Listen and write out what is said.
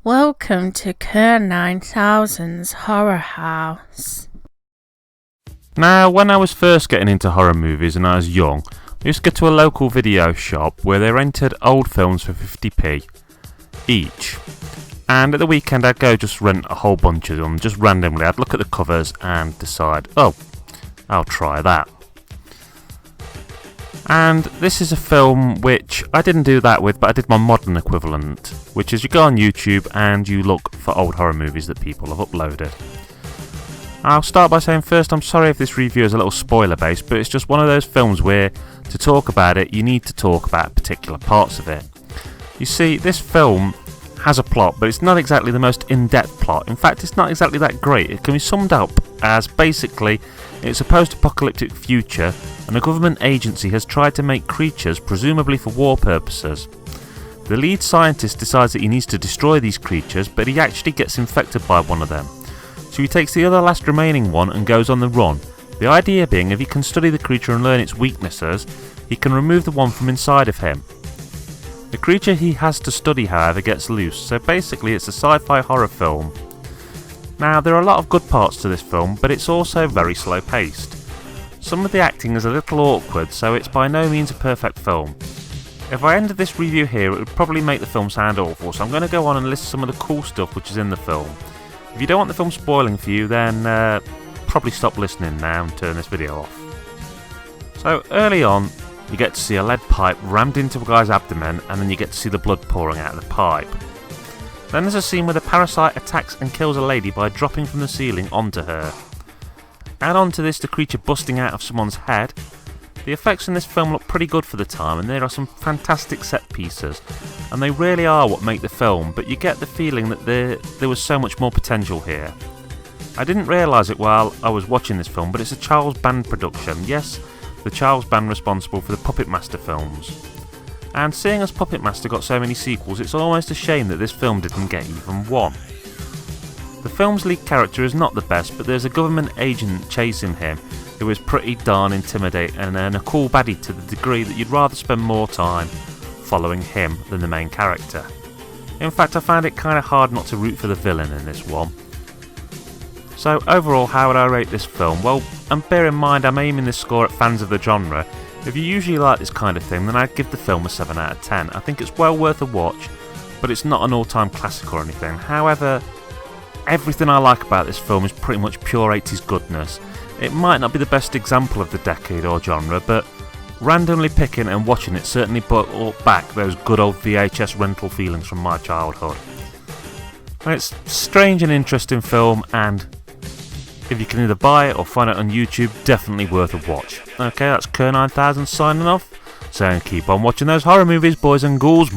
Welcome to Kerr 9000's Horror House. Now, when I was first getting into horror movies and I was young, I used to go to a local video shop where they rented old films for 50p each. And at the weekend I'd go just rent a whole bunch of them, just randomly. I'd look at the covers and decide, oh, I'll try that. And this is a film which I didn't do that with, but I did my modern equivalent, which is you go on YouTube and you look for old horror movies that people have uploaded. I'll start by saying first, I'm sorry if this review is a little spoiler based, but it's just one of those films where to talk about it, you need to talk about particular parts of it. You see, this film has a plot, but it's not exactly the most in-depth plot. In fact, it's not exactly that great. It can be summed up as basically it's a post-apocalyptic future and a government agency has tried to make creatures, presumably for war purposes. The lead scientist decides that he needs to destroy these creatures, but he actually gets infected by one of them. So he takes the other last remaining one and goes on the run. The idea being, if he can study the creature and learn its weaknesses, he can remove the one from inside of him. The creature he has to study, however, gets loose, so basically it's a sci-fi horror film. Now, there are a lot of good parts to this film, but it's also very slow paced. Some of the acting is a little awkward, so it's by no means a perfect film. If I ended this review here, it would probably make the film sound awful, so I'm going to go on and list some of the cool stuff which is in the film. If you don't want the film spoiling for you, then probably stop listening now and turn this video off. So early on, you get to see a lead pipe rammed into a guy's abdomen, and then you get to see the blood pouring out of the pipe. Then there's a scene where the parasite attacks and kills a lady by dropping from the ceiling onto her. Add on to this the creature busting out of someone's head. The effects in this film look pretty good for the time, and there are some fantastic set pieces, and they really are what make the film, but you get the feeling that there was so much more potential here. I didn't realise it while I was watching this film, but it's a Charles Band production. Yes, the Charles Band responsible for the Puppet Master films. And seeing as Puppet Master got so many sequels, it's almost a shame that this film didn't get even one. The film's lead character is not the best, but there's a government agent chasing him who is pretty darn intimidating and a cool baddie to the degree that you'd rather spend more time following him than the main character. In fact, I found it kind of hard not to root for the villain in this one. So overall, how would I rate this film? Well, and bear in mind I'm aiming this score at fans of the genre. If you usually like this kind of thing, then I'd give the film a 7 out of 10. I think it's well worth a watch, but it's not an all-time classic or anything. However, everything I like about this film is pretty much pure 80s goodness. It might not be the best example of the decade or genre, but randomly picking and watching it certainly brought back those good old VHS rental feelings from my childhood. It's a strange and interesting film, and if you can either buy it or find it on YouTube, definitely worth a watch. Okay, that's Kerr 9000 signing off, saying keep on watching those horror movies, boys and ghouls.